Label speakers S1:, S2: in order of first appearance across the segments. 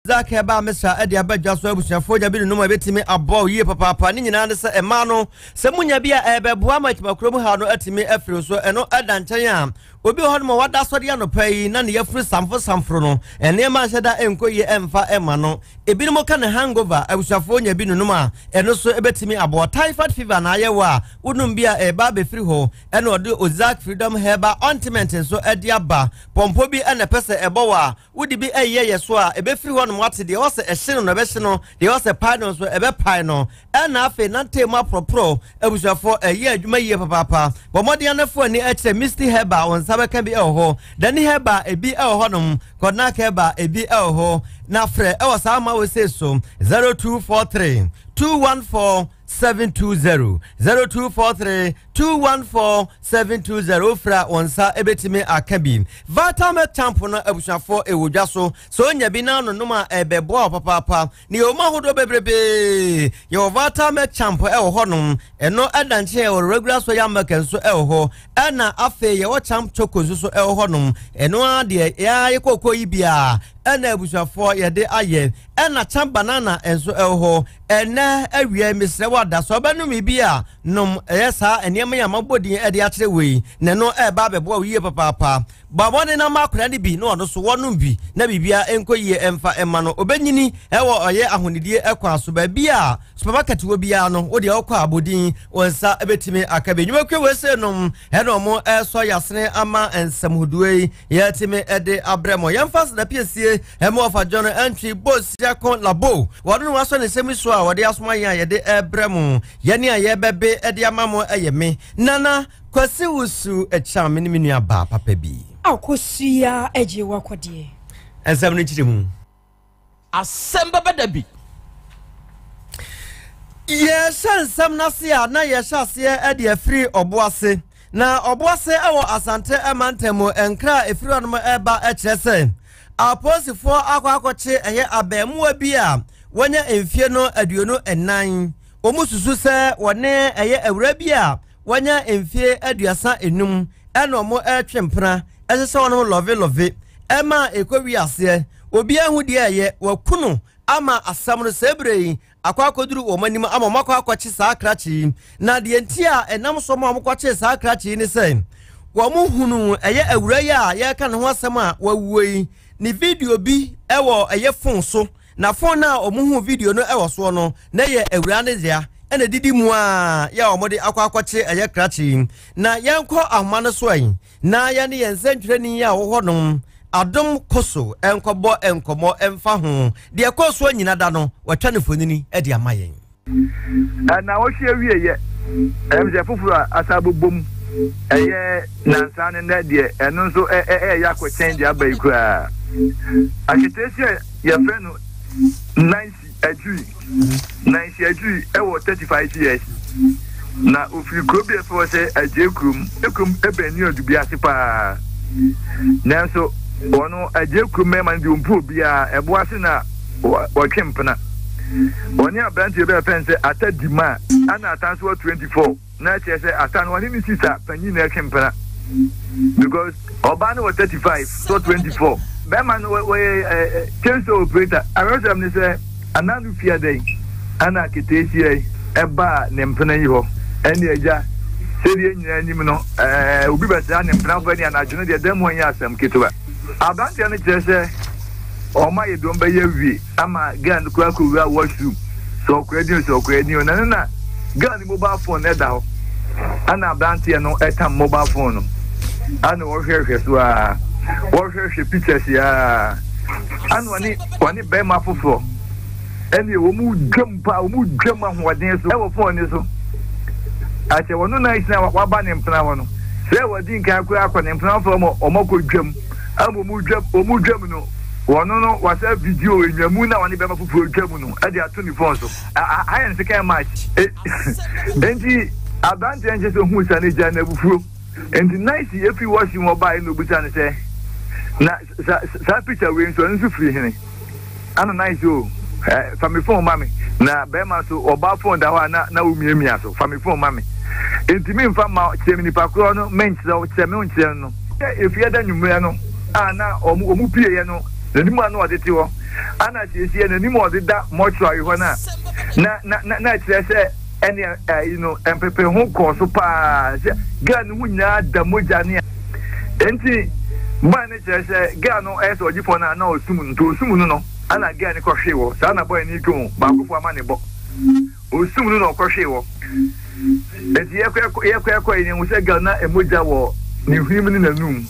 S1: Zake ba Mr. Eddie Abedja so abusuafo ja bi no ma betimi abo yie papa ni nyina ne se ema no se munya bia ebeboa machimakrom ha no atimi afiri so eno edanchan a obi ho no wada so de anopai na ne yafuru samfo no ene ma hyeda enkoyi emfa ema no ebi no ka ne hangover abusuafo nya bi no ma eno so ebetimi abo typhoid fever na ayewa wonum bia eba be free ho eno ode Ozak Freedom Herbal Ointment so edi aba pompo bi ene pese ebowa wudi bi eyeye so a ebe free ho what the was a sin no be no the was a pino so ebe pino and afe nante ma pro ebusafo eye adwuma ye papa bo mode anafo ani eche Misty Herbal on sabe kan bi eho dani Herbal ebi eho nom Konak Herbal ebi eho na frɛ ɛwɔ saa ma wo say so 0243 214 720 0243 214 720 fra onsa ebetimi akabi Vitamin Champo no abusuafo ewodwa so nya bi na no noma ebebo papa ni o ma hodo bebrebe ye Vitamin Champo ewo honom eno edanche e regular so ya make so ewo ho na afe ye wo champ chokozu so ewo honom eno ade ya ye kokoyi bia ena abusuafo ye de aye ena champ banana enso ewo ho ena awie misre wada so banu mi bia nom yesa enema ya mabodin ede akere we ne no eba bebo wiye papa babone na makura ni bi no so wonum bi na bibia enkoyie emfa ema no obenyini ewo oye ahonidie ekwa so ba bia supermarket wo bia no wo de okwa abodin wonsa ebetimi akabe nyumakwe we se nom eno mo eso yasene ama ensamhuduei yetimi ede abremo yemfas na piesie emo ofa John entry boss yakon labo wodo waso ne semiso a wode asoma yan yede ebremo yene aye bebe ede amamo ayeme nana kwasi wusu echa mini aba papa bi
S2: akosia eje wakode
S1: ensam no chiremu
S3: asamba badabi
S1: yes ensam nasia na yeshase ede afiri oboase na oboase ewo asante emantemo enkra efiri onmo eba echese aposifo akwakoche eye abemu bi a wonya emfie no aduonu enan omususu se wone eye awura bi a wonya emfie aduasa enum eno mo etwempra esese wono love ema ekowi ase obi ahudi eye wakunu ama asam no sebrei akwakoduru omanim ama makwakoche saa krachi na de ntia enam so mo amkwache saa krachi ni se wo mu hunu eye awura ya ye ka ne ho asam a wawuoi ni video bi ewo eye fon so na fon na omuhu video no ewo so no na ye awura ne dia ene didi mu a ya omode akwakwache eye krachi na yenko ahmane so ayin na ya ne yensentwreni ya wo honom adom koso enkobo enkomo emfa ho de koso anyina da no watwa ne fonini e de amayen
S4: na wo hwe wie ye emje fufuru asabobom eye nansane na de eno nso ya ko change abai kura akitesia ya freno Nancy Ajui ewo 35 years na ofiri krobie for say ajekrum ebeni odubia sipa nanso ono ajekrum man di umpu bia eboase na wakempna oni abranti be fence atadima ana atanso 24 na chese atan wani mi sisa panyi na kempna because obano was 35 so 24 Beman we change operator arrange am say ananu fia dey ana ketesia eba nempena yi ho ene eja sedi nyina nyim no obi besa nempena fo ni anadwo de dem ho nya asam ketewa abantia no chese o ma ye domba ye wi ama gan kwa ko wi washroom so kwedi na gan mobile phone eda ho ana abantia no etam mobile phone no ana wo hwehwe so a wo pictures ya anu wani be ma fofo eni wo mu dwam ahoden so e wo phone so ache wono na isna wa ba ne mpna wono se wodi nka akwa ne mpna fo mo omako dwam amu mu dwam no wono no wasa video enyamu na wani be ma fofo dwam no e de ato ni phone so ayen se kan match enti abante enje so hu sa ne ja na bufuo enti nice if you watch mobile no buta ne se na sa picture we so nsu free hene ana nice o family phone mami na be ma so oba phone da wa na umiemia so family phone mami intimi mfa ma chemini pakro no mench so chemi unche no if you da nyumre no ana omu pie ye no n'anim ano ɔde te hɔ ana siesie n'anim ɔde da mortuary hɔ na kyerɛ sɛ ɛne you know empepe ho kɔ so paa sɛ gaa no ho nyinaa da mogya ne enti ba ne kyerɛ sɛ gaa no ɛyɛ sɛ ɔgyefo no na osum no ana gaa ne kɔhwee wɔ saa na bɔyɛ ne dwom baakofo ama ne bɔ osum no na ɔkɔhwee wɔ enti yɛkɔ yi ne ho sɛ gaa na emogya wɔ ne hwim ne n'anum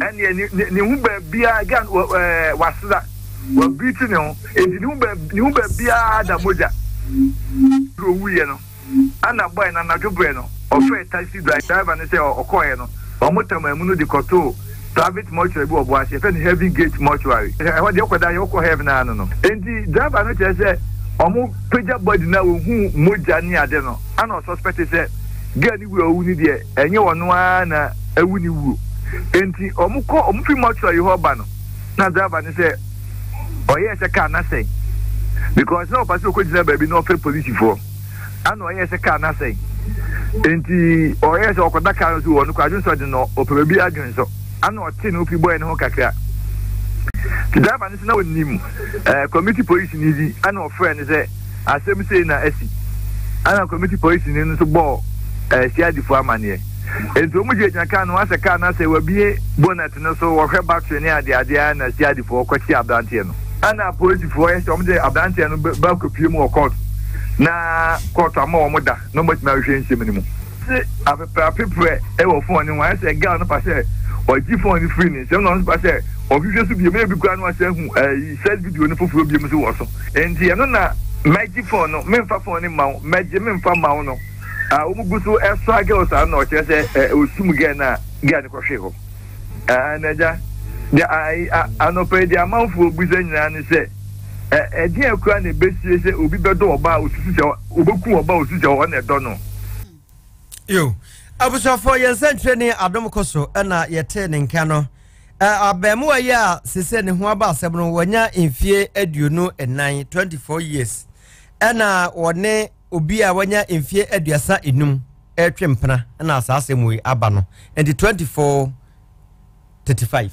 S4: ɛne ne ho baabia gaa wasra wabiti ne ho enti ne ho baabia da mogya owuye no ana boy na nadwobre no ofe taxi driver ne say okoye no omotam no di koto private mortuary bi obo ase fe ne heavy gate mortuary e de okoda ye okọ heaven na no enti driver no tell say omo peja body na ohu moja ni ade no ana suspect say girl ni we owu ni de enye wono na awu ni wuo enti omo fi mortuary ho ba no na driver ne say oye se ka na say because no pass ko jina baby no fair police for and oye se ka na say enti oye se okoda ka so wonu kwa junso de no opebi adwen so and o ti no pi boy no kakra ti da ba ni na wonim committee police ni di and o friend say asem say na asi and committee police ni no so bo siadi fo amane enti o mu je jina ka no ase ka na say wabie bonnet no so wo hwe battery ni ade na siadi fo kwati abrantie no ana police for yes om de abrantie no ba kopie mu court na court ama o da no much na hwe nhyem ni mu se apepre e wo phone ni wan say girl no pa say o ji phone ni free ni se no pa say o hwe so bi me bi kwa no ase hu self video ni foforo bi mu so wo so enti no na magic phone no me fa phone ni ma magic me fa ma no o mu gusu e so girls na o che say o sum girl na girl ni ko hwe ho na ja anope di amanfo obuze nyina ne se edi akura na besie se obi bedo oba osusu se obeku oba osusu se o na edo no
S1: yo abusafo yensantre ne adom koso na yete ne nka no abemu ya sese ne ho aba asem no wanya mfie aduonu enan 24 years na wone obi a wanya mfie aduasa enum etwempena na asase mu aba no and 24 35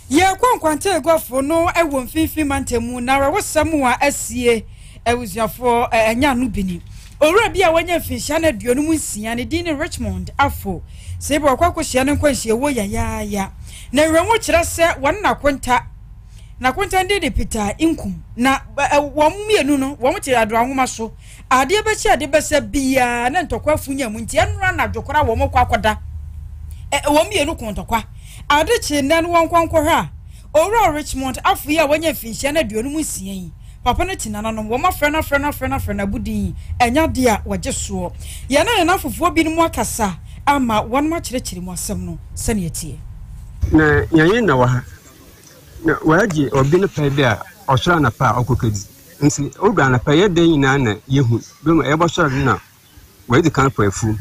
S2: ye kwankwante egwafo no ewo mfifi mantemu na rawosam a asie ewusiafo anya no bini owura bia wanya mfinhia na aduonu mu nsia ne din Richmond afo sebe akwakohia ne kwanhia wo ya na wenwo kire se won na kwonta de Peter Inkum na wo mienu no wo mti ado ahoma so ade bechi ade besa bia na ntokwa afunya mu ntia nra na dwokora wo mokwa akoda wo mienu kontokwa ade chi nan won kwankwa owura Richmond afu ya wanya finhia na aduonu mu nsia yi papa na tinana no wo mafrɛ na budin enya de a wagye so ye na fufuo bi mu akasa ama won ma kyerɛkyerɛ mu asɛm no sane atie
S5: na yayin na wa ha na waje obi ne pa bi a ɔsora na pa okokadi nti ogba na pa ye den nyina na yehu bem e bɔsora na waje kan pa afu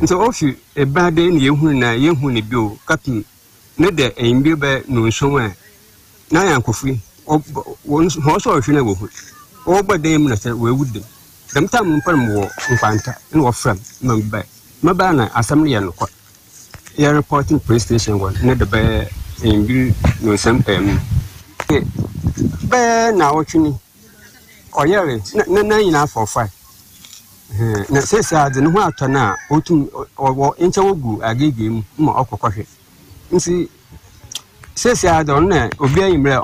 S5: nti ofi e ba de na yehu ne bi o kapi ne de enbi ba no nso a na yankofu ho so hwe na wo hu o gbade mu na se we wude dem tam mpam wo nkwanta na wo fram maba na asam ye no kwa ye reporting police station one ne de ba enbi no sempem be na wo twini oyere na nyina for 5 na sesa de no ho atona otum wo enche wogu agege mu ma okokohwe nsi sesa de na obi ayimre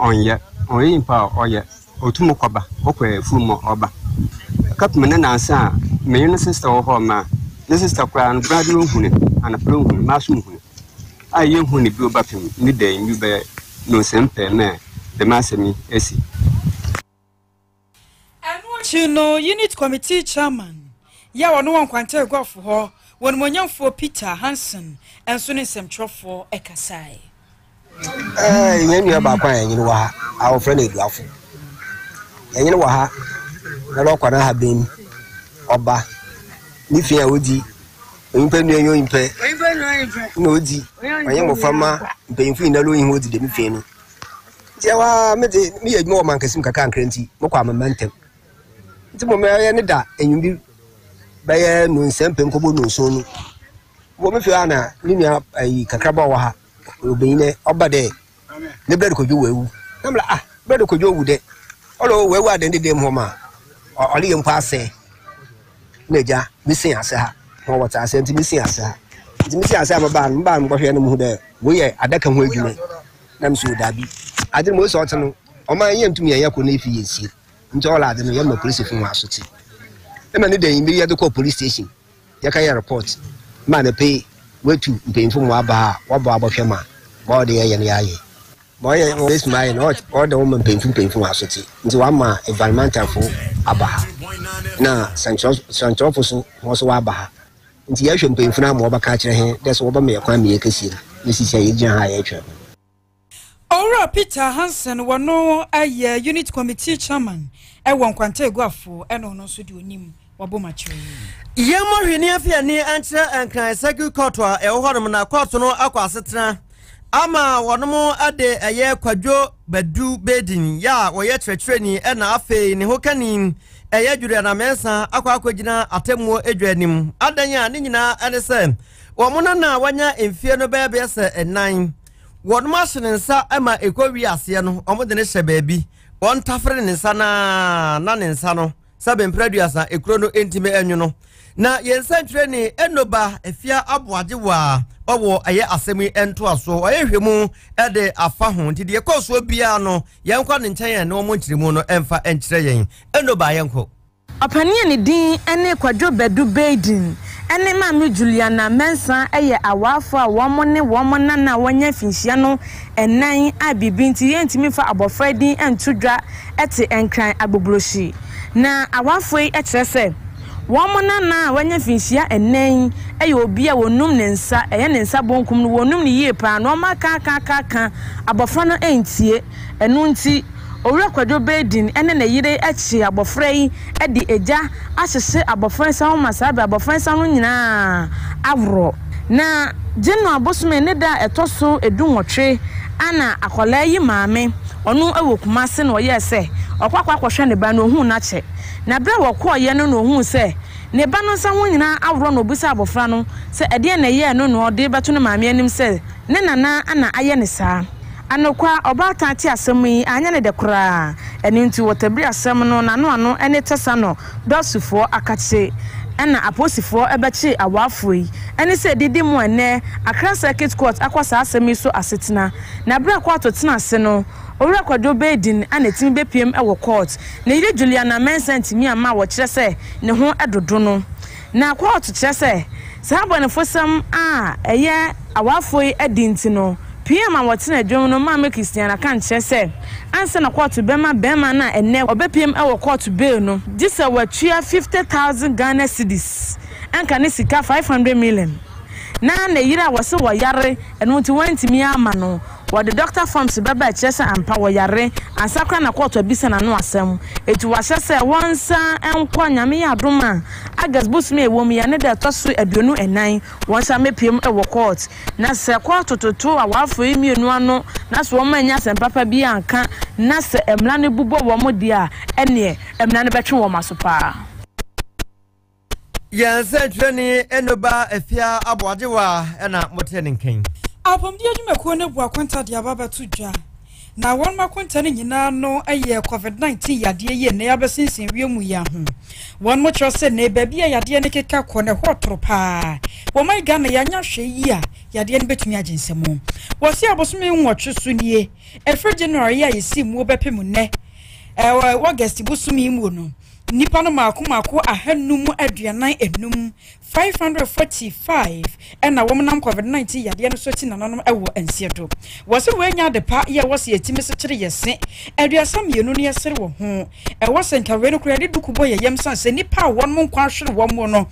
S5: onye pa oye otum kwaba okwa fumo oba kapme na asa me no sister wo ho ma ne sister kwa no brother ohune ana pro ohune ma so ohune aye ohune bi obapem ni da nyu be no sempe me de masemi esi
S2: Chino unit committee chairman ya wono wankwante egwafo ho won monyamfo Peter Hansen enso ne semtrofo ekasai
S6: yenu ya ba kwa yenu wa ha awo frɛ na eduafo yenu wa ha na lo kwa na ha ben oba ni fia odi mpe nu enyo mpe na odi onye mo fama mpe mfu na lo yin odi de mi fia no je wa me de mi yedmo wo mankasim kaka ankranti mo kwa amantem nti mo me ya ne da enyum bi ba ye no nsempem kobo no so no wo me fia na ni nua ayi kakra ba wa ha obeyine obade ne bread ko jo wewu na mla bread ko jo wu de olo wewu ade de mo ma oli yem kwa ase neja misin ase ha ho wata ase nti misin ase ha nti misin ase ba mbo hwe no mu de wo ye adaka ho adwuma na mso dabi ade mo so no o ma yem tumi ye ko na ifi yesi nti ola ade no ye ma police fun wa soti e ma ne de yin bi ye de ko police station ye ka ye report ma na pay wetu mpemfu mu aba waba abahwe ma ba de ye ne yaye ba ye always my not all the woman mpemfu asoti nti wa ma environmental fo aba na central fo so wo aba nti ye hwe mpemfu na ma obaka kire he des wo ba me yakwa me yakasi ni sisi ye gyan ha ye twa
S2: Ora Peter Hansen wono aye unit committee chairman e won kwanta eguafo e no so de onim wabomachire
S1: yemo hwene afia ni antra ankran circuit court a e wo honom na court no akwasetena ama wonom ade eye kwadwo badu bedin ya wo ye tretreni e na afe ne hokani eye dwure na mensa akwagina atemmo edwanim adanya ne nyina ene se wo mona na wanya emfie no bebe se enan wonom ahene nsa ama ekowi ase no omode ne hye baabi won tafre ne nsa na ne nsa no sabe mpraduasa ekro no entime enwu no na yensa treni enoba efia aboade wa owo aye asemi ento aso aye hwemu ede afa ho nti de ekoso bia no yenkwa ne nchen ne omo nkyirimu no emfa enkyere yen enoba yenko
S7: opanie ne din ene kwadwo bedu bedin ene maami Juliana Mensa eye awafo a womo na wanya finhia no enan abibi nti yentimi fa abofra din entudwa ete enkran agbobroshi na awafo e kyerese womo na wanya finhia enan eye obi a wonum ne nsa eye ne nsa bonkum no wonum ne yie pa no maka abofra no entie enu nti Owura kwadwo bedin ene na yire achi abofra yi edi eja ahyehye abofra sa ho masabe abofra sa no nyina awro na jeno abosome ne da etoso edunwotwe ana akola yi maame onu ewokumase na oye se okwakwa kwhwe ne ba no hu na che na bra wokọ ye no hu se ne ba no sa ho nyina awro no obusa abofra no se ede na ye no no ode beto no maame anim se ne nana ana aye ne saa anokwa obata ti asem yi anya ne de kura eni nti wotabri asem no ano ene tesa no dosufo akache ena aposifo ebechi awafo yi eni se didi mu ene Accra Circuit Court akwasa asem yi so asetina na bra kwa to tena ase no Owura kwadwo bedin anetimi bepiem ewo court na ire Juliana Mensa ntimi ama wo kire se ne ho edodo no na kwa to kire se sabo ne fosam eye awafo yi edinti no PM awotena adwom no ma Christiana kan kyerese ansa na court bema na enne obepiem ewo court bail no disa watua 50,000 Ghana cedis anka ne sika 500 million na yira wose wo yare eno nti wantimi ama no wode doctor forms beba kyerese ampa wo yare ansakra na court abisa na no asem etu wahyese wonsa enko nyame ya adoma agas busme ewom ya ne da toso aduonu enan wonsa mepiem ewo court na se court toto awafo emienu ano na so won anya sempapa bi anka na se emla ne bubo wo modi a ene emla ne betwe wo masopa
S1: yensa treni enoba efia aboadewa ena motene nken
S2: Apomdi adwumako ne bua kwanta de ababa tudwa na won makwanta ne nyina no aye COVID-19 yade ye ne yabesinsin wiemu ya ho won mo chose ne ba bia yade ne keka ko ne hotro pa wo mai ga na yanya hwe yi a yade ne betumi agensemo wo se abosome nwotwe so nie every January ya yesi mu obepem ne August busumi mu no nipa no mako ahanum aduanan enum 545 ena womenam COVID-19 yade no so ti nananom ewo ansiedo wose wenya de pa ye wose yetime se kire yese aduasam yenu ne yesere wo ho wose nkawe no kura de dukubo ye yemsan se nipa won mo nkwa hwere wo mo no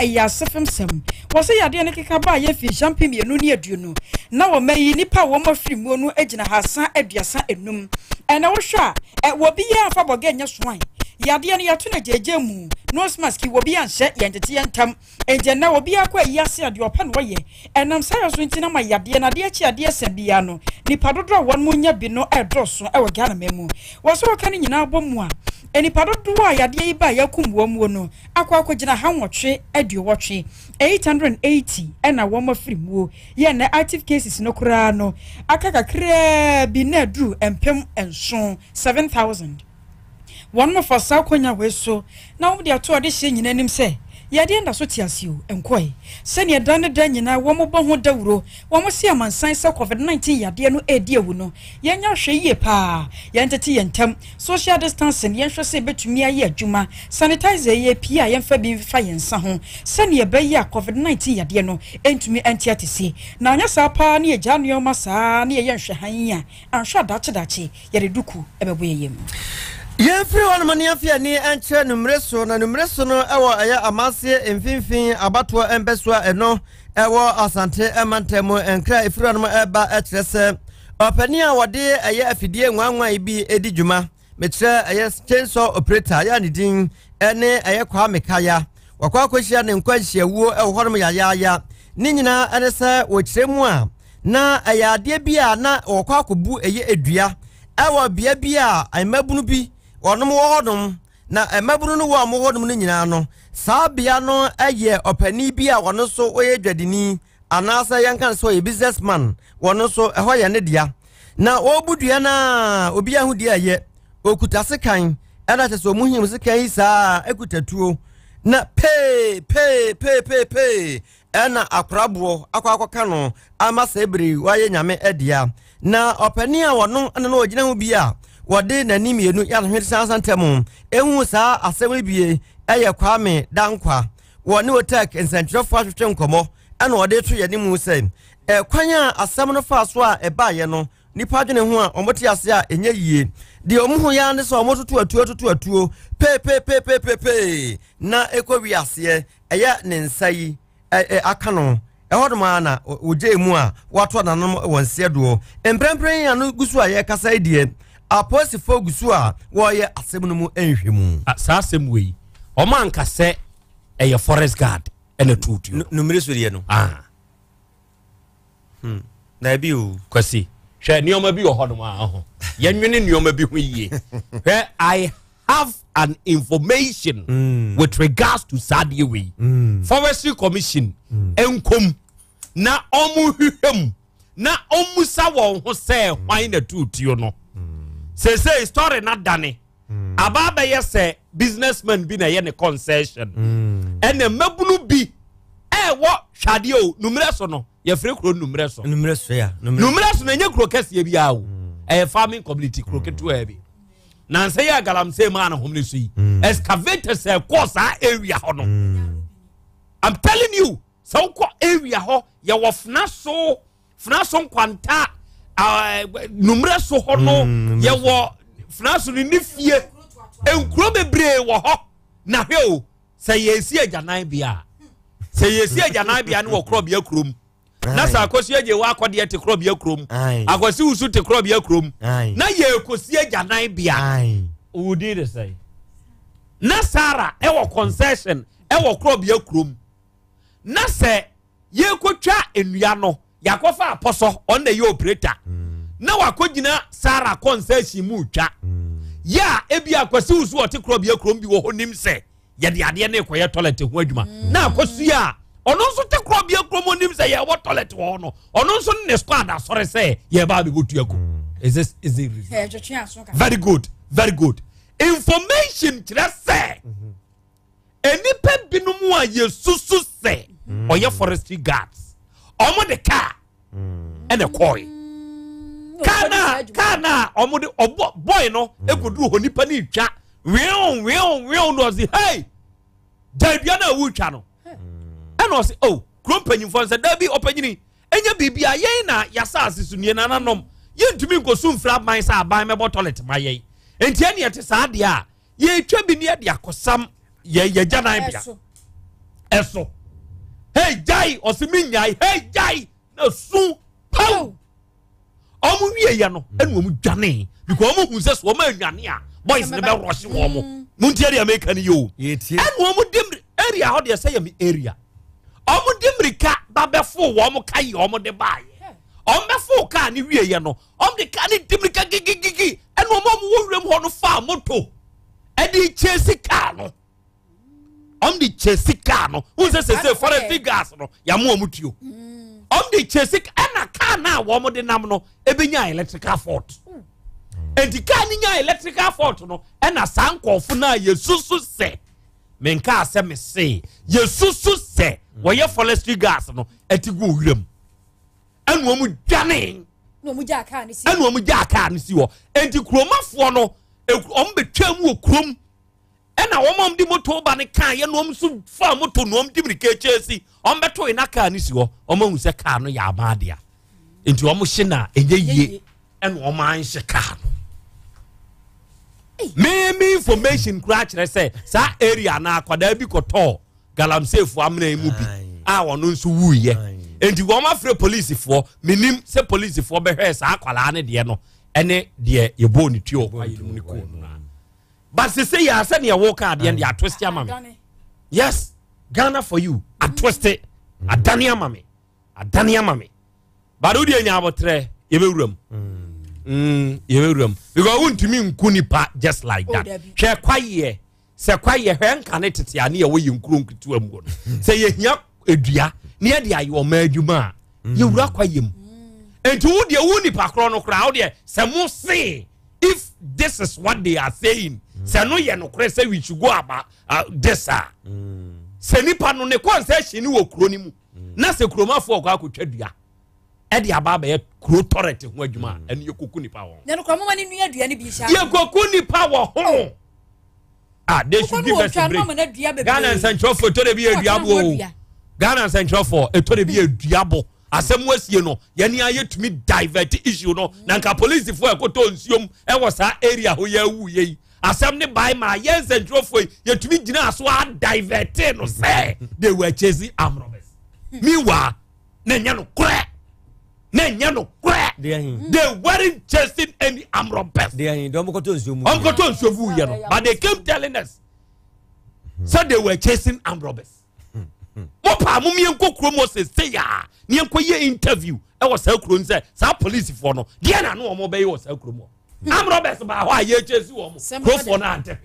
S2: ya sefem sem wose yade ne keka ba ye fi champagne yenu ne aduonu na wo mayi nipa wo mo firi mu no agina hasan aduasa enum ena wo hwa wo bi ya fa boga nya soan yade ne yato na jeje mu nose mask wo bi anhye yentete yentam enje na wo bi akwa yase ade opa no ye enam sayo so ntina ma yade na de achi ade asabia no nipa dodo won munya bi no edroso e wo Ghana memu wo so kan nyina bomu a enipa dodo a yade yi ba yakum wo mu no akwa akogina ha nwotwe aduowotwe 880 ena wo mafiri mu ye na active cases no kura no aka kakra bi na dru empem enso 7000 one more for sakonya we so na wo de ato de hye nyina nim se yade nda so tiasio enkoi se ne dan nyina wo mo bo ho dawuro wo mo se amansan se covid-19 yade no edi ewu no yenya hwe yie pa yentete yentam social distancing yenhwe se betumi aye adwuma sanitizer ye pia yemfa bi fa yensa ho se ne be ya covid-19 yade no entumi antiatese na anya sa pa ne agya no ma sa ne yenhwe han anhwe dache yare duku ebebo yem
S1: Yefri one mani afia ni enche numreso na numreso no ewo aya amasie emfinfin abato embeswa eno ewo asante emantemo enkra efri no eba etrese opani a wode aya afidie nwanwan bi edi djuma metre aya chainsaw operator ya nidin ene aya kwa mekaya wakwa akohia ne nkwanhia wuo ewo honom yaya ni nyina ene se wo kiremu a na aya ade bia na wakwa akobu eye edua ewo bia bia aimabunu bi Onum wodum na emaburu no wa modum no nyina no saa bia no eye opani bia wono so oye dwadini anasa yankan so ye businessman wono so eho ye ne dia na obudua na obi ahudia ye okuta sekan ena teso muhim sekan saa ekutatuo na pe ena akrabo akwa no ama sebri waye nyame edia na opani a wono ana no ogina hu bia wode nanim yenu ya hwete sansantemu ehu saa asem bie eye kwame dankwa woni otak ensantrofo ahwete nkomo ana wode to yenimu se kwanya asem no fa so a ebaye no nipa dwene ho a omote ase a enye yie de omuhu ya ne so omototo atuo pe na ekowi ase eye ne nsai aka no ehodoma na oje mu a wato nanom wonse do emprempren ya no gusu a ye kasa die aposi fogusu a wo ye asem no mu enhwemu
S3: sa asem we o man ka se eye forest guard ene tutu
S1: numere so de no na bi o
S3: kwasi hwe nioma bi ho no ma ho yenwene nioma bi ho yie hwe I have an information with regards to Sadiwe Forestry Commission enkom na omu hwehwem na omu sa won ho se hwan na tutu no say story not done ababa yes businessman bi na ye ne concession ene mabunu bi wo hwade o numere so no ye free kro numere so
S1: ya
S3: numere so na nye kro kase bi awo farming community kro ketu e bi na nse ya galamse ma na homle so yi excavator say course area ho no I'm telling you so ko area ho ye wo fnaso kwanta numre so ho no ye wo fnaso ni fie enkuro bebre wo ho na hwe o se yesi ajanan bia ne wo kro bia krom na sa akosi aje wa akode te kro bia krom akosi usu te kro bia krom na ye kosi ajanan bia who did it say na sara e wo concession e wo kro bia krom na se ye kotwa enua no yakofa aposo on the operator na wakogina sara concession mu twa ya ebi akwasi usu ote krob ya krom bi wo honim se ye de ade na ekoye toilet ho adwuma na akosu ya ono nso te krob ya krom onim se ye wo toilet wo no ono nso ne squad asore se ye ba be botu ako is it very good information kire se enipa binumu a yesusu se oye forestry guards omo de car ene koi kana omo de boy no ekoduru ho nipa ni twa weon no say hey dabia na wu twa no ene o say oh krompanyimfo say da bi opanyini enya bibia yen na yasa asisu nie nananom yentumi nkosu mfra ban sa ban mebo toilet mayen enti ene yete sa de a ye twa bi ne de akosam ye janan bia eso hey jai osiminyai hey jai na su pow omu wie ya no enu omu dwane because omu hu se so omu anwane a boys ne be rush wo omu muntie de America ni yo enu omu dimri area ho de say me area omu dimri ka ba be fo wo omu kai omu de bae omu be fo ka ni wie ya no omu de ka ni dimri ka gigi enu omu wo wrem ho no fa moto edi chesi car no the chesi car no who say forest gas no ya mo omutuo the chesi na car na wo mo de nam no ebenya electrical fault enti car ni nya electrical fault no na sankofo na yesusu se menka ase me se yesusu se wo ye forestry gas no etigu wiram anu omu dwane
S2: no mu ja car ni si
S3: anu omu ja car ni si wo enti kromafo no om betwa mu okrom ena womom di moto ba ne kan ye no om so fa moto no om di brike chesi om beto ina car ni si wo om hu se car no ya amadia enti om hye na enye yie ena om an hye car no me information kura kire say sa area na akwada bi koto galamsefo amna mu bi a wono nso wuye enti wo ma free police fo minim se police fo be hwe sa akwala ne de no ene de ye bo ni tuo kwa yimu ni ko no but say ya say ne wo ka de ya twist ya mame yes Ghana for you a twist it adani amame but odi enya abotre ye be wuram because wuntimi nkunipa just like that hwe kwaye se kwaye hwe nka ne tete ane ye wo yinkuru nkutu amgo se ye hia edua ne ye de ayo ma adwuma ye wura kwaye mu enti wo de wunipa kro no kra wo de se mo say if this is what they are saying se no ye no kra say we should go about this se nipa no ne concession ni wo kro ni mu na se kromafo kwa akotwa dua edi ababa ye kro torrent ho adwuma ene ye koku nipa ho
S2: ne no kromama ni nua dua ni bi sha
S3: ye koku nipa ho they should give us a break Ghana Central for to be a diabo Ghana Central for to be a diabo asem wasie no ye ni aye to me divert issue no na nka police for ekoto nsiom e wo sa area ho ya wu ye asem ne by ma ye Central for ye to me gina so a divert no say they were chasing armed robbers miwa na nya no kra they weren't chasing any armed robbers but they came telling us so they were chasing armed robbers mopa mumie nko kromo say ya ne enko ye interview e was sa kro nse sa police for no de na no omo be ye was sa kromo armed robbers ba ho a ye chase wo mo kro for na ante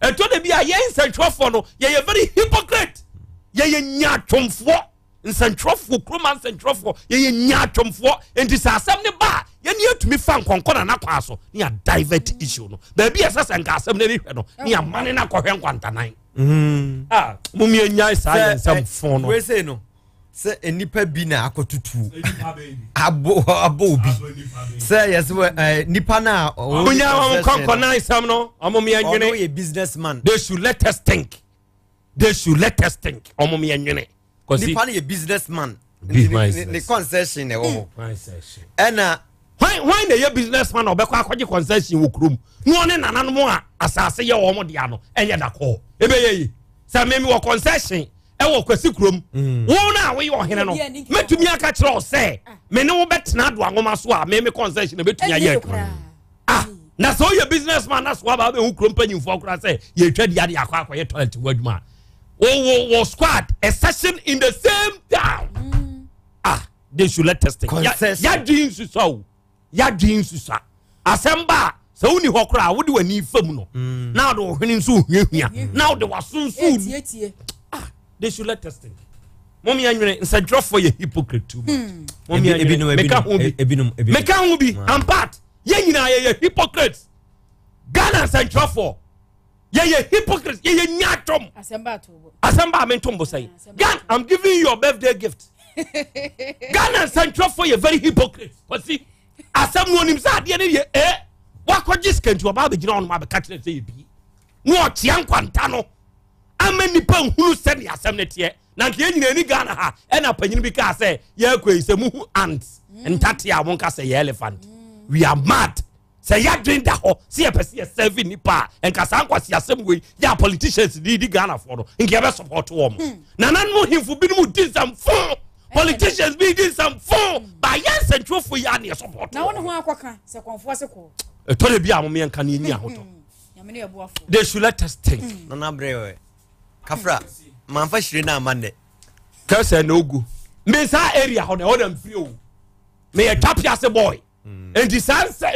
S3: e to de bia ye Central for no ye very hypocrite ye nya twomfo Centrofo Kroman Centrofo ye nya twomfo enti sa asem ne ba ye ne atumi fa nkonkona na kwa so ne divert issue no ba bia sasa nka asem ne hwe no ne amane na kohwe nkwantanan mumie nya science am fon no
S1: we say no se enipa bi na akotutu abo bi say yes nipa na
S3: onya nkonkona isam no omumie nwene
S1: we businessman
S3: they should let us think omumie nwene
S1: nipa na businessman the concession e wo ena why
S3: na ye businessman obekwa akwaje concession wo krom no ne nananom a asase ye wo mo dia no enye da ko ebe ye sa memi wo concession e wo kwasi krom wo na we yo hene no metumi aka kire o se me ne wo betena do angoma so a memi concession e betumi aye na so ye businessman na so ba be hu krom panyimfo akura se ye twa dia de akwa ye toilet wo adwuma wo squad a session in the same town they should let us take ya dreams so asemba so uni hokra wo de wani fam no now do hwene so hwehwia now de wasunsu they should let us think mommy anwene nsadro for your hypocrite too mommy meka hu bi am part ye nyina ye hypocrites Ghana Central for ye hypocrites ye nyatom asemba mentombo say God I'm giving you your birthday gift Ghana Central for you very hypocrite but see asem no nim sa de ne wakoji skantu oba be gina on ma be ka kire say bi no tia nkwanta no amani pa hunu se ne asem ne tie na nke nyina ni Ghana ha e na panyin bi ka say ye kwai se mu ants entate a won ka say elephant we are mad say ya drink that ho see a person ye serving nipa enka san kwasi asem we ya politicians di Ghana for no nke be support wo na no himfu bi mu din some fun politicians be din some fun by yes Central for ya ne support
S2: na won ho akoka se konfo se ko
S3: e to le bia mo me enka ne nya hoto they should let us think
S1: no na brewe kafra manfa shire na amande
S3: ka say na ogu me sa area ho na o dem free o me a tapia se boy and the sansa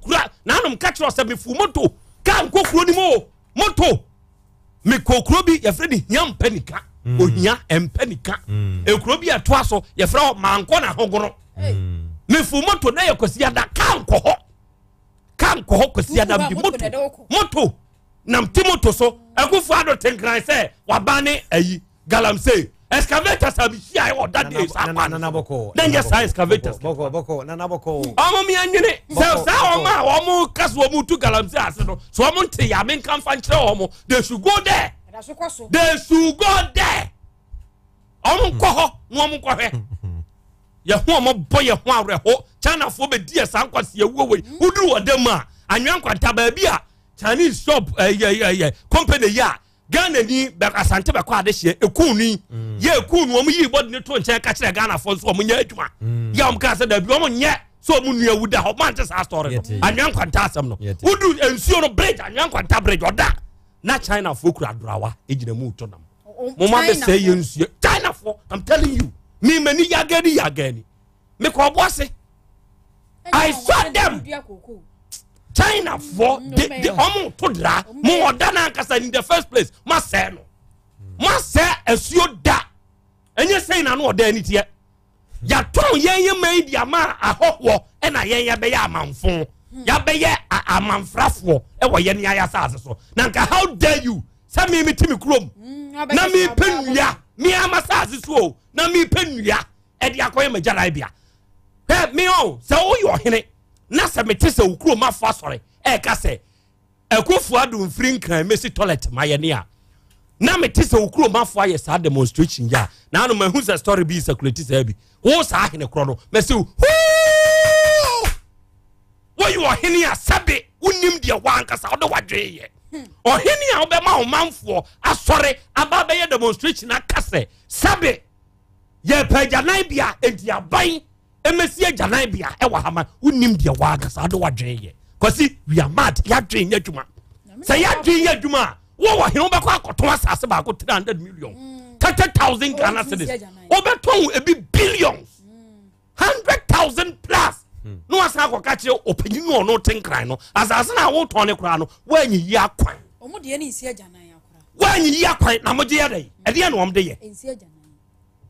S3: kura nanom catch us be fumoto kan kokuro ni mo moto me kokro bi ye frɛ ni hiam panika ohia empanika ekro bi atoa so ye frɛ manko na hogoro me fu moto na ye kwasi ada kan kɔ hɔ kwasi ada bi moto nam timoto so akufu ado tenkran sɛ wabane ayi galamsey excavators abi hia o that day
S1: na boko
S3: then just excavators
S1: boko na boko
S3: omo mi anyene se sa omo kaso omo tu galamsey ase no so omo nte ya men kan fa nkyere omo they should go there omo kɔ hɔ no omo kɔ hɛ ye ho omo boy ye ho awreho China fo be die san kwase awuwe uduru odam a anwan kwanta ba bia Chinese shop company ya Ghana ni be asante be kwa ade hye ekunu ye ekunu omo yi body ne to nchen ka kire Ghana fo so omo nya adwuma ya omo ka se da bi omo nye so omo nua wuda ho man te sa story no anwan kwanta asem no udu ensuo no bridge anwan kwanta bridge oda na China fo kura adorawa ejina mu to nam mo ma be say ensuo China fo I'm telling you me mani yagani me ko boase I saw them China for the omo to dra mo oda na nkasa in the first place ma say esuo da enye say na no oda ani tie ya ton yen media ma ahoho e na yen be ya amanfo ya be ye amanfrafo e wo ye ne ayasa so na nka how dare you say me timi krom na me penua me amasa so na me penua e dia koye magara bia he me o say wo yo hene na se me tese ukuro mafo asore e ka se ekofu adu mfiri nkran mesi toilet mayene a na me tese ukuro mafo aye sa demonstration ya na no mahu se story bi circulate se bi wo sa hene kro no mesi wo yo hene a sabe unim dia wanka sa odo wadwe ye o hene a obema o manfo asore aba be ye demonstration akase sabe ye pajanan bia enti aban emesie janan bia e wa hama unim dia waga sa do wadwen ye kwasi we are mad ya dwen ya dwuma say ya dwen ya dwuma wo wo hene obekọ akoto asase ba ko 300 million 30,000 Ghana cedis obeton ebi billions 100,000 plus no asa akoka che opanyin no no tenkran no asase na wo ton ne kra no wanyi yi akwan
S2: omo de ne isi janan akora
S3: wanyi yi akwan na mo je ya dai e de na om de ye
S2: isi janan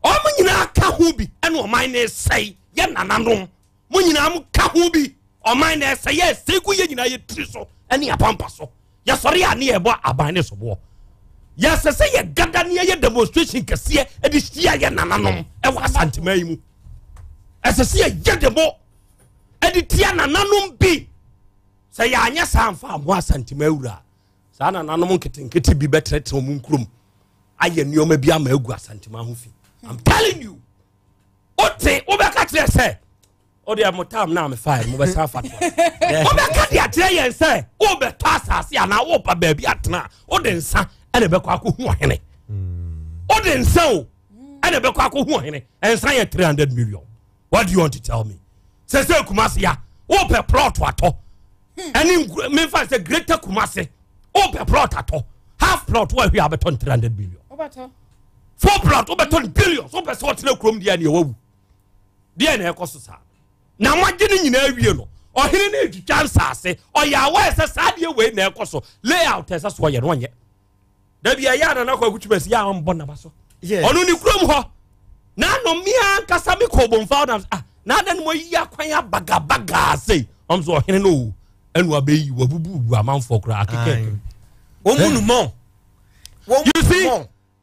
S3: omo nyina ka ho bi ene o man ne sei ye nananom mo nyina am ka ho bi o man ne sei ye sei ku ye nyina ye tri so ene ya pampa so ya sori ya ne ye bo aban ne so bo ya sese ye gada ne ye demonstration kase e di hia ye nananom e wa santima yi mu esese ye gedebo e di tia nananom bi se ya anya sanfa mo asantima awura sa nananom nketenkete bi betrete mo nkrum aye nioma bi ama agu asantima ho fi I'm telling you. Ote obeka tire say odi amotam na me fire mo be sa fatwa. Obeka dia tire yen say obeto asase ana wo pa ba bi atena odi nsa ene be kwa ko hu ohene. Odi nsa o ene be kwa ko hu ohene. Ensa ye 300 million. What do you want to tell me? Say Kumasi ya wo pe plot ato. Any me fa say greater Kumasi wo pe plot ato. Half plot wo hwe abeton 300 million.
S2: Obato
S3: 4 plot obeton billions so be so tena krom dia ne wawu dia na ekoso sa na magye ne nyina awie no ohene na etwitwa nsase oya wa ese sa dia we na ekoso layout ese so ye no nye da bia ya na kwa kutubasi ya mbo na baso onu ni krom ho na no mia kasa me ko bomfa na na da no yi akwan abagabaga sei omzo ohene no enu abeyi wabubu amanfo kra akeke omunu mo you see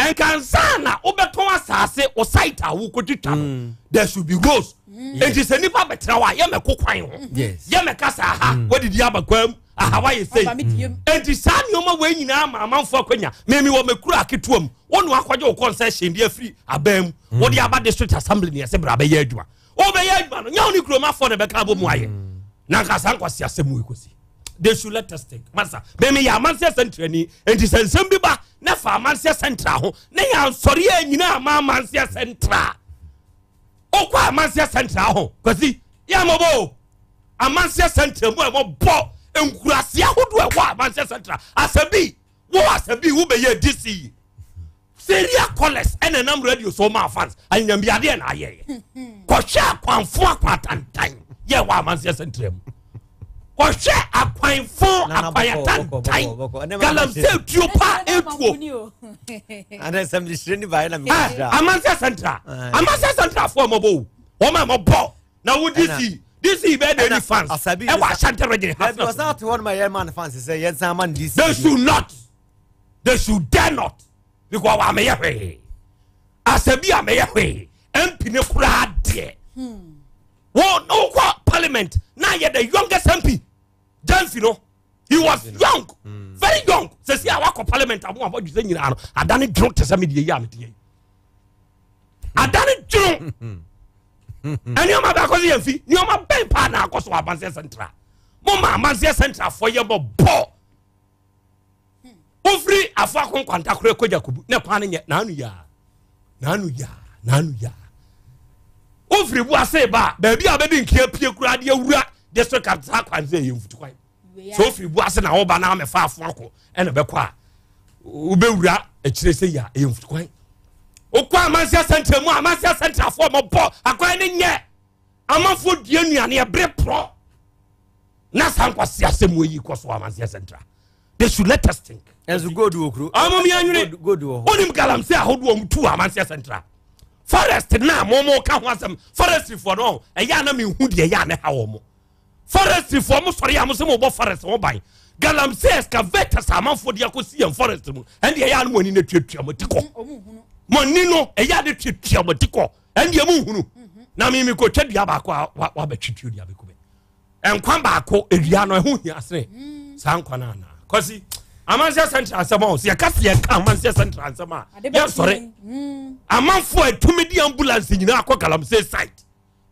S3: and kansana obeton asase o site awu kotitwa no there should be rules it is any pa betra wa ye me kokwan ho ye me kasa ha wadidi abakwam aha wa ye say it is san yoma we nyina amanfo akwanya me wo mekuru aketuam wonu akwaje o concession dey free abam wo dey aba district assembly ne se bra be ye adwuma o be ye adwuma no nya oni kroma for ne be ka bo mu aye na kasa nkwasi asemu ekosi they should let us take masa me ya manse central ni enti sensem bi ba na fa manse central ho na ya sori e nyina ma manse central o kwa manse central ho kwasi ya mobo amanse central mo e mo bo enkurase ahodo e wa manse central asabi wo be ye DC seria college enenam radio so ma fans anyam biade na aye ko sha kwanfo akwatantan ye wa manse central Koshe akwan fon akwayatan tai. Galamsey tuopa etuo.
S1: And some discerning by them.
S3: Amansia Central. Amansia Central for Mobo. Oma Mobo. Now would this is better than fans. I was Santa Regina.
S1: That was not one my man fans say yes, I'm on this.
S3: They should not. They should dare not. Because I'm a way. Asabi am a way. And Pinocra dear. Whoa, no parliament. Now you're the youngest MP. Janfino. He was young. Very young. Says, yeah, I walk parliament. I want what you saying. I done it drunk to some media. I done it drunk. And you're my back on the fee. You're my bank partner. Cause of Amansia Central. Mama, Amansia Central for your ball. Free a fucking contact. Kubu. No planning yet. Nanuya. Free was say, ba, baby, I didn't care. Pure gradia. Just to cut sack and say you. So free was an old banana far flanco and a bequa. Ubera, a chase ya, you quite. Okwa Amansia Central, Amansia Central for my boy. I quite in yet. I'm on foot union near Bread Pro. Nasan was the same way you cost Amansia Central. They should let us think.
S1: As we go to Okru,
S3: I'm a good one. Only Galamsey, how do you to Amansia Central? Forest now, Momo can want some forestry for all. A yana me who the yana how. Forestry for most sorry, I'm some more forest or by. Galamsey excavator salmon for the Akusi and forest and the yan one in the trip to Monino, a yard trip to Yamatico, and Yamu. Now, me go check the Abaqua, what bet you the Abicube. And Quambaco, Ediano, who you say, San Quanana. Cosy, Amansia Central, some more, see a Cassia, Amansia Central, and some. Yes, sorry. A month for a 2 million ambulance in Aqua Galamsey site.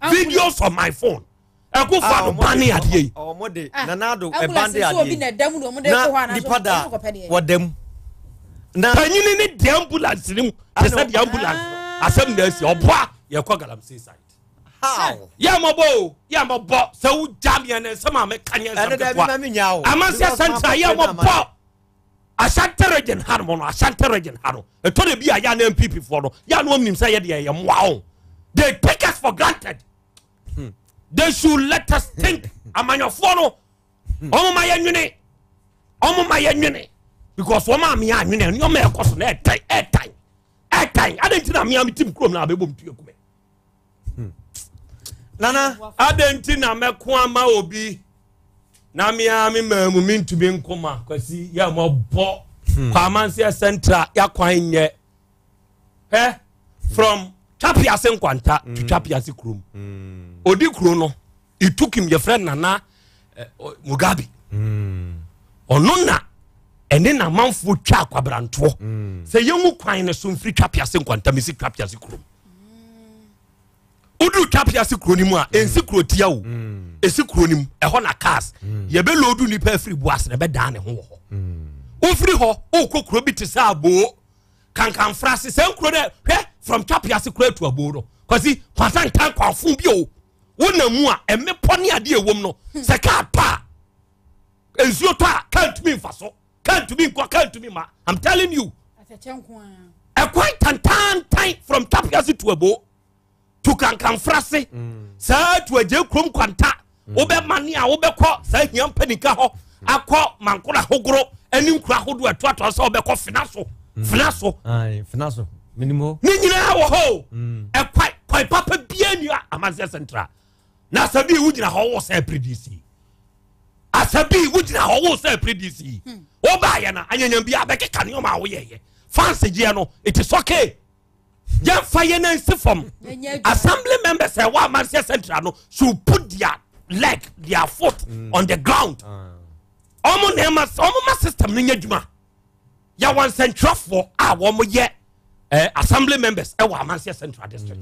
S3: Videos on my phone. I go for the bunny at ye.
S1: Or Mode, Nanado, a bandy at ye. What them? Now,
S3: you need the ambulance. I said the ambulance. I said there's your boy, your Galamsey site.
S1: How?
S3: Yamabo, so Jamian and some mechanics. Amansia Central, Yamabo. A Santa Region Harmon, a Santa Region Harmon. A Tony be a young MP for young women say, wow. They take us for granted. They should let us think. Am I your follow? Oh, my enemy. Oh, my enemy. Because one man, me, and your mayor cost an airtime. I didn't know me, I'm Tim Crum now, be boom to you.
S1: Nana,
S3: I didn't know me, Kwama Obi. Na me mean to be in coma, because ya more bo. Amansia Central, ya quine ye. From Chapiasen Quanta to Chapiasi Krum. Odi Kruno, it took him your friend Nana Mugabe. Onona, and then a month for Chakabranto. Say young quine soon free Chapiasen Quanta, Missy Chapiasi Krum. Udu Chapiasi Krunima, and Secrotiao. A secronym, a honor cast. Ye be lodu ni pe free boas na be dan ne ho. O free ho, o kokro bi te sa bo. Kan frase se nkro de hwe from Chapiasi kro to aboro. Kwasi pasan kan kwafun bi o. Wona mu a emme pone ade ewom no. Se ka pa. Ensuo to a can't me faso. Can't me kwa can't me ma. I'm telling you. A quite tan from Chapiasi to abo. To kan frase. Sa to a je krom kwanta. Obe mania obe ko sa hiam panika ho akọ mankora hogoro ani nkura hodo atoato sa obe ko finaso minimo ni nyina wo ho e kwai papa bianu Amansia Central na sabi wugina ho wo sa predisi asabi wugina ho wo sa predisi oba ya na anyanyam bia bekeka ne o ma wo ye fancy je no it is okay. Ya fire na from assembly members say wa Amansia Central no should put their foot on the ground. Omo nema omo system ni nyadwuma. Ya wan central for womo ye assembly members e wa Amansia Central district.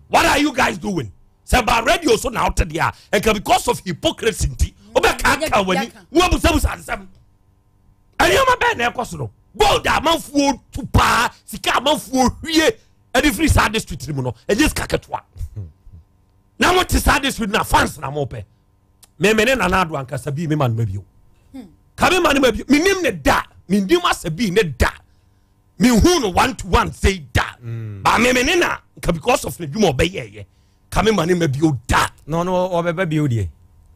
S3: What are you guys doing? Say ba radio so now to there and because of hypocrisy obeka wani wo abusabusa ansam. Ani ma be na ekoso no. Gold amanfuo tupa sika amanfuo hwie e free sad district mu no e just kaketwa. Na what is sad district na fans na mo pe. Me na na ado anka sabi me man mabio. Kabe man mabio. Me nim ne da. Me ndim asabi ne da. Me hu no 1-to-1 say da. Ba me na because of the dwuma obeye ye. Kabe man mabio da.
S1: No obebe bio die.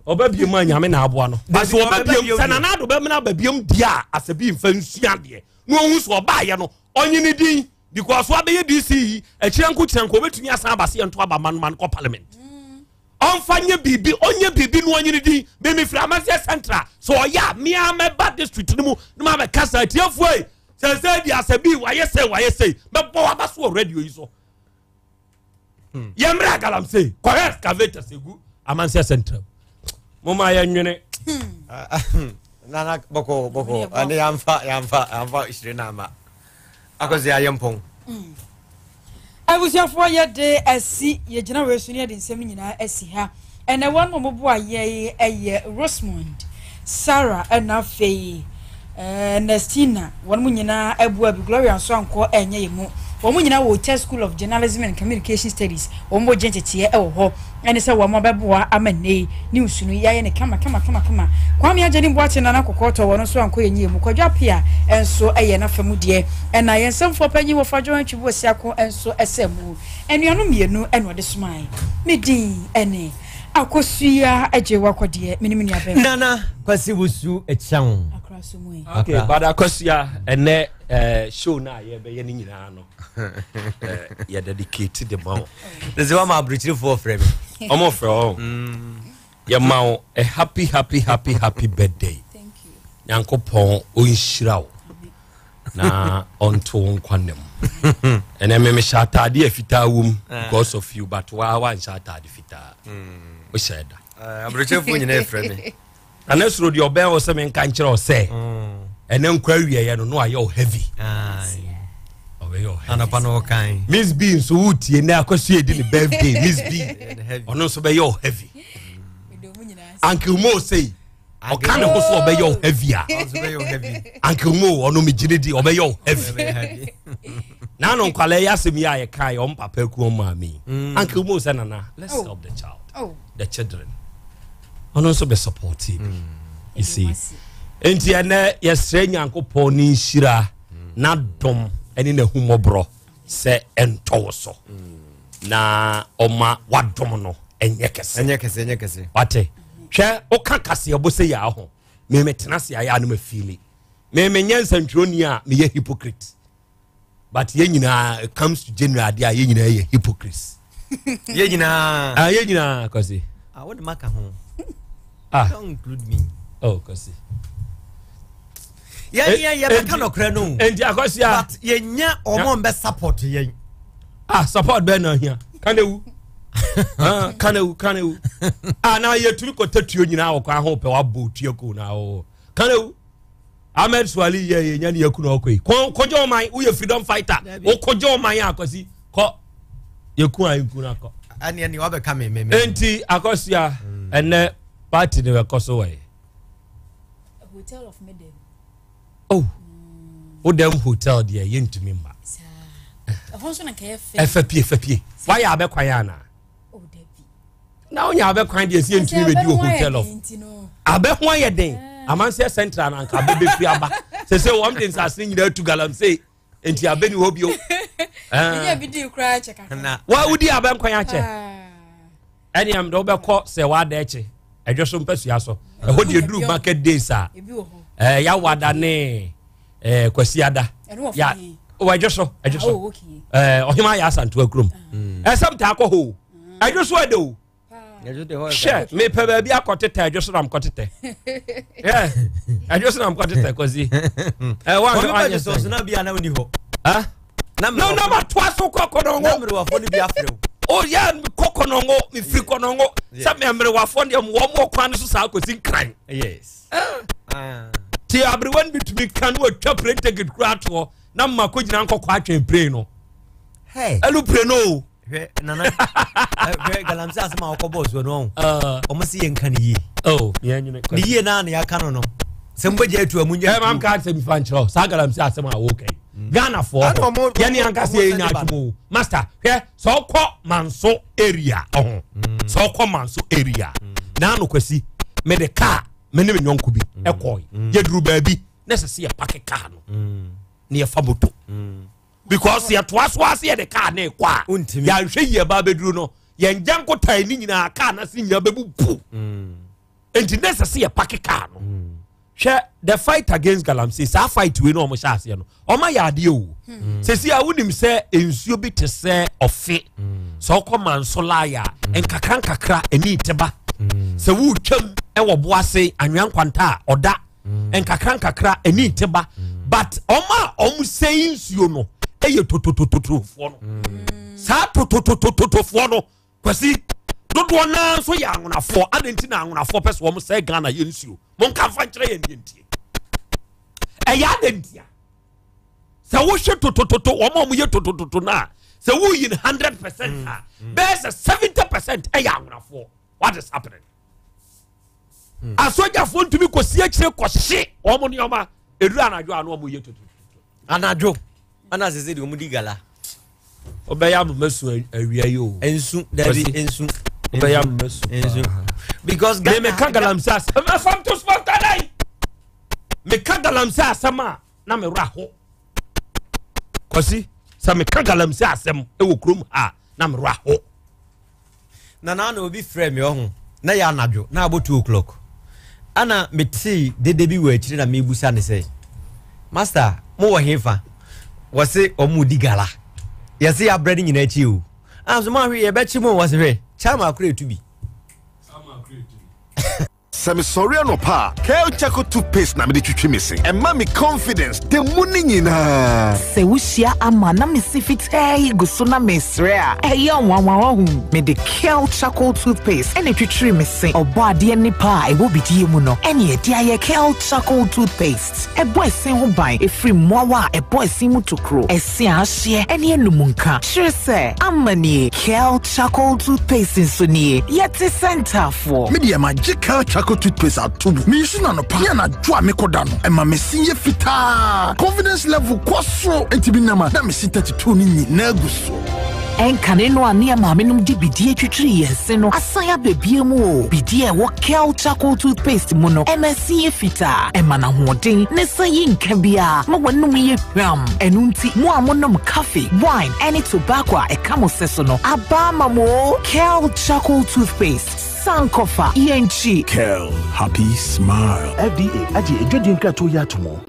S3: Obabi ma nyame na aboa no. But obabi sananado be na babiam dia asabi mfa nsua de. No hu so oba ye no onyini din because wa be DC e kiranko obetumi asan abase ento aba man ko parliament. Onfanye bibi onye bibi no onyini din be me Framase Central so ya me ameba district no mu no ma be kasa tiafu e se di asabi waye say be bo abaso radio yi so. Yemra Galamsey correct excavator segu Amansia Central. Mama ya nwene
S1: nana boko ani yamfa ishrena ma akozi ayempon
S2: abusiafo ye de asi ye gina we so ne de nsem nyina asi ha ene won mo bo aye eye Rosemond Sarah and Faye Nestina won mu nyina abu Gloria so anko enye yemu won mu nyina wo Test School of Journalism and Communication Studies won mo gentete e wo ho ene se wo mo beboa amane ni usunu yaye ne kama kwame ageni boache na nakokoto won so anko enye yemu kwadwa pia enso eye na famu de ena yensemfo panyi wo fadwo antwibo siako enso esemu enuanu mienu eno de smai medin ene akosua ajewa kwade minimini abe
S1: nana kwasi wusu echawo
S3: okay but akosua ene show na ye be ye ni nyina no ye dedicate the maw
S1: this one my bridge for frame
S3: omo fro ye maw a happy birthday
S2: thank you
S3: yankopon o nhirawo na onto nkwanem ene me shatade afita wum because of you but wa shatade fita o sheda
S1: abroche fu nyina frame
S3: anesro di oben o se me nka nkire o se ene nkwa wie ye no aye o heavy
S1: anapa no kan
S3: Miss B so wutie na akosu edi ni birthday Miss B ono so be yo heavy Uncle Mo say o kan ho so be yo heavy Uncle Mo ono me giredi o be yo heavy na no nkwale ya semi ya ye kai o papa ku o mami Uncle Mo say nana let's help the child the children ono so be supportive you see enti ene yesre nyankopon ni nhira na dom eni na humobro se ento so na oma wadom no enye kese wate hwe o kakase obose ya ho me metenase ya no mafili me nyansa ntwoni a me ye hypocrite but ye nyina comes to general dia ye nyina ye hypocrites
S1: ye nyina
S3: cause
S1: what maka ho don't include me
S3: cause
S1: yeah be kan okra no
S3: and akosia
S1: but ye nya omo be support ye
S3: support be na hia kanewu kanewu na ye tumi ko tatuo nyina wo kwa ho pe wa bo tuako na wo kanewu Ahmed Swali ye nya ne yaku na okoi kojo man wo ye freedom fighter wo kojo man akosi ko yaku ayiku na ko
S1: ani wa be ka me
S3: enti akosia ene party ne be koso we
S2: Hotel of Meden
S3: Odem hotel there yentumi mba
S2: honso na KF
S3: FP why abe kwan ana
S2: Debi
S3: na onya abe kwan there si yentumi be di hotel of abe ho ye den Amansia Central na nka bebe fi aba se wom den sase nyina tu Galamsey enti abe ni ho bio
S2: nya video cry check
S1: na
S3: wa udi abe kwan ache eni am do be ko se wa da eche edwoso mpasua so e ho de duru market days a
S2: ebi wo ho
S3: ya wada ne kwasiada ya edwoso ohima ya asanto akrom samta akọ ho edwoso ado she me pe ba bi akotete edwoso na mkotete edwoso na mkotete kozi
S1: wa so na bia na oni ho
S3: no ma twaso kokonongo
S1: na mre wa fo ni bia frɛ
S3: ya kokonongo mi free konongo sa me mre wa fo ndem wo mo kwan so sa akosi nkran
S1: yes
S3: ti everyone between can we twa pray take it krato na mako gina nkokọ atwen pray no elu pray no
S1: nana Galamsey asema okobo so no omo si yenka ni
S3: me anyune
S1: ni ye na ya kano no se mboje atu amunya
S3: mam ka se mi fanchro sa Galamsey asema okay Ghana for yani ankase enya atumo master so ko manso area so ko manso area na no kwasi me de car me ne nyonko bi ekoi ye duru ba bi na sese ye pack car no ne ye fa moto because ye to aso ase ye de car na ekwa ya hwe ye ba beduru no ye njanko tai ni nyina car na se nya bebu pu enti necessary a pack car no hwɛ the fight against galamsey saa fight we no omo sha ase no oma ya ade o sesi a wonim se ensuo bi te se ofe so koma nso la ya enkakra eni teba se wo twam e wo boase anwan kwanta oda enkakra eni teba but oma sei nsuo no eye tototototo fo no saa tototototo fo no kwasi dodo na so ya anwonafo adenti na anwonafo pese wo say Ghana ye nsuo mon kan fa kire ye ntie e ya adentia se wo hwe totototo wo mo ye totototo na se wo yin 100% best 70% e ya anwonafo what is happening asoja fo ntumi kosi akire kohye wo mo ne oma edu anadwo anu mo ye totototo
S1: anadwo ana sese de omudi gala
S3: obeya mo masu awia yo
S1: ensu dabi ensu
S3: obeya mo masu
S1: because
S3: me kagalamsa me fam to spontanei me kagalamsa asama na me raho kosi sa me kagalamsa asem e wo krom ha na me raho
S1: na obi frame me ho na ya anadwo na about 2 o'clock ana me ti dede bi wa akiri na me busa ne say master mo wo hefa wase omudi gala yesi ya bread nyina achi o amso ma hwe ye be chi mo wase hwe chama akure to bi
S8: Semi sorry no pa. Kel Chaco toothpaste na me de twitwi missing. And mommy confidence the money nyina.
S9: Se wushia ama na me si fitai guso na mesre a. Eya wanwa hu. Me de Kel Chaco toothpaste ene twitwi missing. Obo ade ni pa e wo bidie mu no. Ene e dia ye Kel Chaco toothpaste. E boy sen ho ban e free mowa e boy sin mu tokro. E se ahye ene enumunka. Sure say amani Kel Chaco toothpaste so nie. Yeti center for.
S8: Me de magical Chaco toothpaste atubu. Me use na no pa. Ya na dwa me koda no. E ma me sinye fita. Confidence level kwaso. Enti bi na ma. Na me si 32 ni nyina guso.
S9: Enkane no ane maame num di bidie twitwiri yense no asaya bebie mu o bidie wo Kel Chaco toothpaste mu no MSC fita emana hoden ne sayi nka bia ma wonum ye hwam enunti mu amonom coffee wine any tobacco e kamo seso no aba mamo Kel Chaco toothpaste sankofa yenchi
S8: Kel happy smile.
S10: FDA aje edwedin krato ya tomo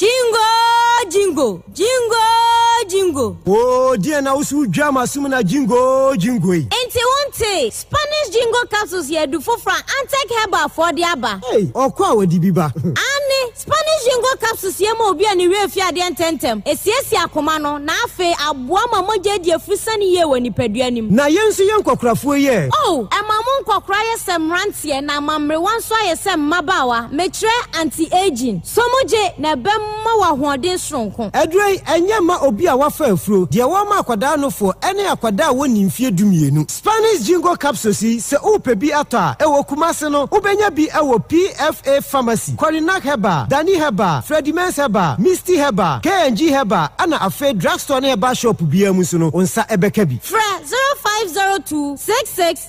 S11: jingo
S10: oh dia na usu drama sumuna jingo
S11: enti wonte Spanish jingo capsules ye du fofra antek herbal for the aba
S10: hey okwa wadi biba
S11: ani Spanish jingo capsules ye ma obi ani we fi ade ententem esiesi akoma no na afe aboa ma moje die fusani ye wani paduanim
S10: na yensu yenkokrafo ye
S11: oh emamu nkokra ye semrantie na mamre wanso ye sem mabawa metre anti aging so moje na bemma wa hoden sronko
S10: edrei enye ma obi a wafa afuro de wo ma akwada no fo ene akwada woni mfie dumienu Spanish jingo capsules se upe bi ata e wo kumase no ubenya bi e wo PFA pharmacy Corinac Heba Dani Heba Freddy Mens Heba Misty Heba KNG Heba ana afa drugstore na Heba shop bia mu so no onsa ebeka bi
S11: fra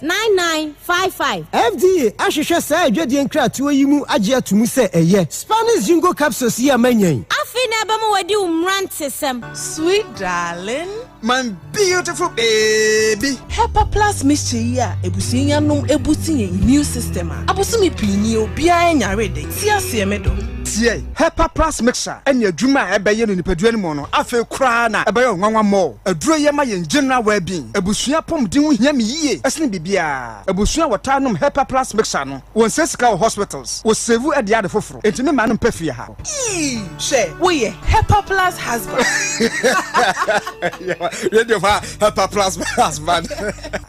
S11: 0502669955
S10: FDA ahwehwe sa adwadie nkratoa yi mu age atumu se eye Spanish jingo capsules ya manyan
S11: afi na ba mo wadi umrante sem
S12: sweet darling
S13: my beautiful baby
S12: Hepa Plus mixture ya ebusinya num ebutinye immune system a abosumi pinyi obia enyare de tiase medo
S13: tie Hepa Plus mixture ene adwuma ebeye no nipadua ni mo no afi kra na ebeye nwanwa mo aduro ye ma ye general well-being ebusua pomdin hu hia me yie esene bibia ebusua wotanum Hepa Plus mixture no won sesika hospitals wo save ade ade foforo entime ma no pafie ha
S12: she wo ye Hepa Plus husband
S13: radio fa Hepa Plus husband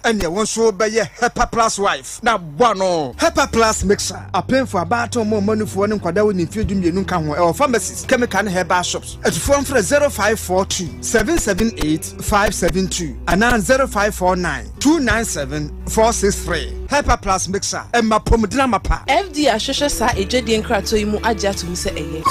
S13: ene won so beye Hepa Plus wife na bono Hepa Plus mixture apen for abato mo manufo ne nkwada wo ni fiedum nka ho e pharmacies chemical herbal shops at phone for 0542 778 572 and 0549 297 463 Hepa Plus mixture e mapomdina mapa
S12: FD ahwehwe sa ejedi nkrato yi mu agya to mu se eye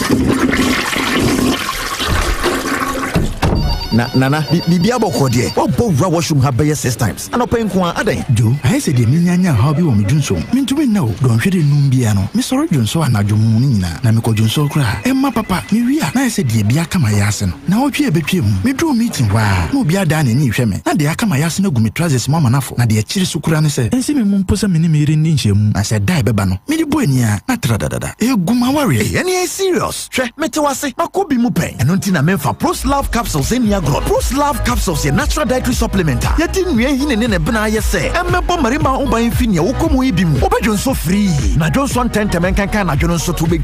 S8: Nana, Bibia Bokode, what both washroom have by 6 times. And open Kwa Ade. Do I said the Minya hobby on Junso? Mean to me no, don't share the Numbiano. Miss Sorry Junso and Najumuna, Namiko Junso cry. Emma Papa, Miria, I said the Biakamayasan. Now if you between me draw meeting wow. No be a dan in Sheme. And the Akamayasan go me trazes Mamma Nafo. Na the Chirisukurane said, and see me Mumposa Minimiri Ninshim. I said, die Bebano. Midi Buenia, Natradada. E Gumawari, and he is serious. She, Metawase, Makobi Mupe, and Untina Memfa, Pros Love Capsules in your growth. Pros Love Capsules, a natural dietary supplementer. Yet didn't we in a banana say, and Mempo Marima Oba Infinia, Ukomu Ibimu, Obajon so free. Na Johnson 10 Temenkan, I don't so to be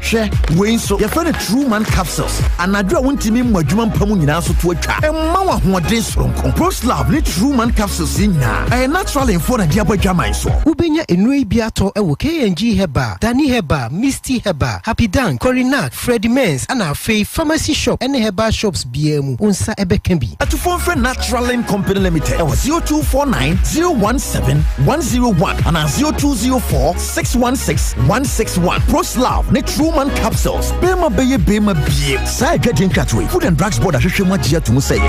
S8: share, Wayne so, your friend True Man Capsules, and I do want to mean what Juman Pamun also to a trap. And Mama who days from Pros Love, let True Man Capsules in now. A natural info and Diabo Jama so. Ubenya Enui Biato, KNG Heba, Danny Heba, Misty Heba, Happy Dan, Corinak, Freddie Mens, and our Faith Pharmacy Shop, and Heba Shops BM, Unsa Ebekembi. At phone for Natural Lane Company Limited, 0249 017 101 and 0204 616 161. Pros Love, Net Truman Capsules, Bema Baye Bema Bie, Side Getting Catway, Food and Drugs Board, Ashishima to say.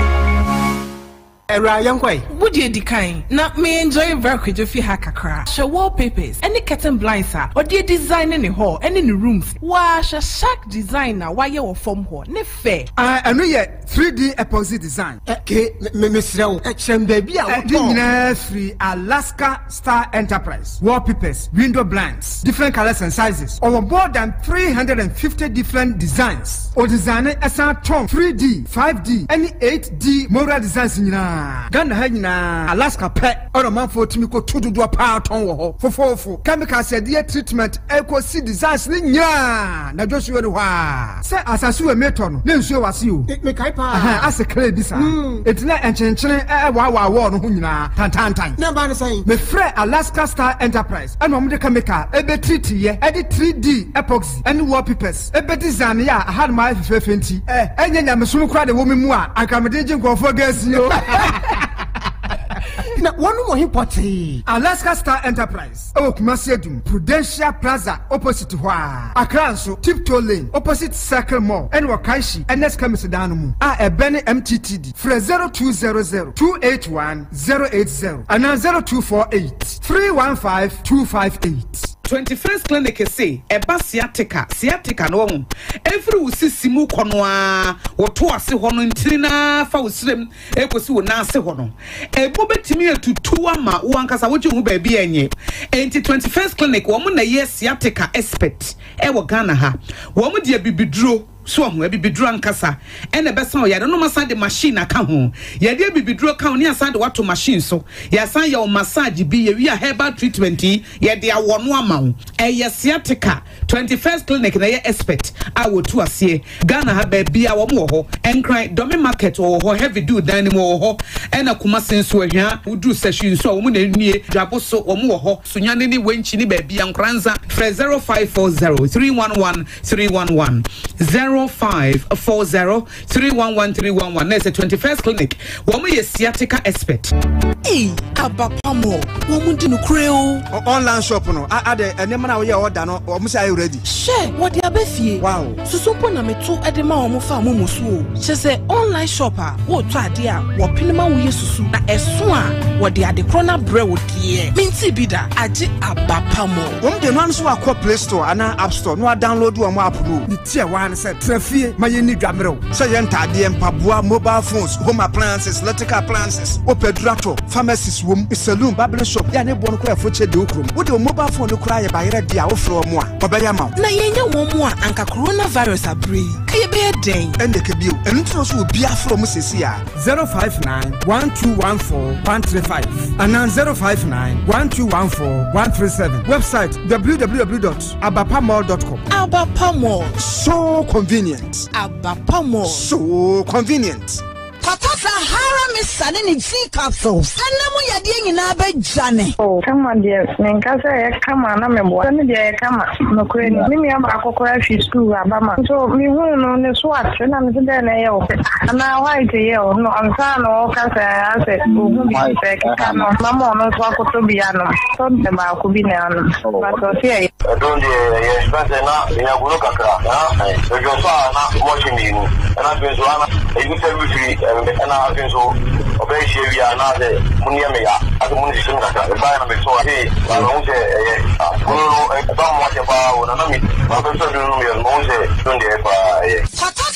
S12: Would you decline? Not me enjoy very quick if you hack a crash. Show wallpapers, any curtain blinds, or do you design any hall, and in the rooms? Wash a shack designer, why you form hall, ne fair.
S13: I know yet 3D epoxy design. Okay, Miss Row, baby, free Alaska Star Enterprise. Wallpapers, window blinds, different colors and sizes. Over more than 350 different designs. Or designer as a 3D, 5D, any 8D moral designs in Ghana Hina Alaska pet or a man for Timiko to do a power tongue for chemical said the treatment equal see designs ya na Joshua say as I saw a meton then show us you as a clay bisa it's not and wow no huna tan number saying me free Alaska Star Enterprise and no chemical ebe treat ye edit 3D epoxy and wallpapers ebe design ya I had my 50 enya me sunu kra de wo me mu a akamedegin ko for gas you na one more important Alaska Star Enterprise Kumasiedum Prudential Plaza opposite Hwa Accra so Tiptoe Lane opposite Circle Mall and Wakaishi NS Kamisedanu a Benny MTTD for 0200 281 080 and 0248 315 258
S9: 21st clinic say eba sciatica no ho every usisimu konoa woto ase ho no ntirina fa usrem ekosi wo na ase ho no ebo betimi atutu ama wo ankasa wo hu ba bi enye enti 21st clinic wo mo na ye sciatica expert e wo Ghana ha wo mo de bibiduro so ho bibiduro ankasa ene besa o yade no masa de machine aka ho yade bibiduro ka ho ne asa de wato machine so ya san ya o massage bi ye wi a herbal treatment yade awo no ama ho e sciatica 21st clinic na ye expert a wo tu ase Ghana ha ba bi a wo mo ho enkran domi market wo ho heavy do dan mo ho ena kuma senso ahia udu session so wo mo na nwie dwabo so wo mo ho sunyane ni wenchi ni ba bi ankranza 0540 311 311 0540 311 311. That's a 21st clinic. Woman is sciatica expert.
S12: Hey, Abapamo. Woman do no creo.
S13: Online shop no. Ade enema na we order no. Omo say ready.
S12: Share what they abefie.
S13: Wow.
S12: So sompo na meto edema omo fa omo so. She say online shopper. Wo to ade a wo pinema wo yesusu. Na eso a wo de ade krona bre wo die. Minti bida age Abapamo.
S13: Omo de no so akọ Play Store ana App Store. No download omo app no. Ni tie one say trafie maye ni dwamero say yentade mpaboa mobile phones home appliances electrical appliances opedrato pharmacies wom saloon barber shop ya ne bo no kra foche de okrom wo de mobile phone no kra ya bayere dia wo fro mo a obeya ma
S12: na yenya wo mo a anka coronavirus abre kaye be den
S13: ende ke bio entro so obi afro mo sesi a 059 1214 135 and 059 1214 137 website www.abapamall.com
S12: Abapamall
S13: so convenient.
S12: Abapamo.
S13: So convenient.
S14: Papa Sahara Miss Sunny Tea Capsules. And now we are doing in our Johnny. Oh, come on, dear. Ninkasa, come on, I'm a boy. Come on, no queen. Let me have a cocoa fish to Abama. So we won't on the swatch, and I'm the nail. And now I tell no, I'm son or Casa. I said, my second, Mamma, no talk to be an something about could be an. But here,
S15: I don't expect enough in a Gulukaka. So you're watching you, and I've been to you tell me and I think so. Obey we are not the Munia, as the Munishin, the Bayern of so hey, I don't say, don't watch about Nami,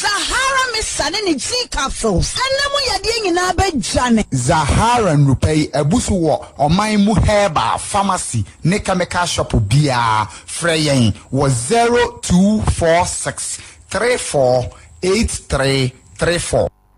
S14: Zahara Miss Sunny Tea capsules, and then we are doing in our bed, Johnny.
S16: Zahara and Rupe, a busu or my muheba pharmacy, Nekameka shop beer, Freyin was 0246 348334.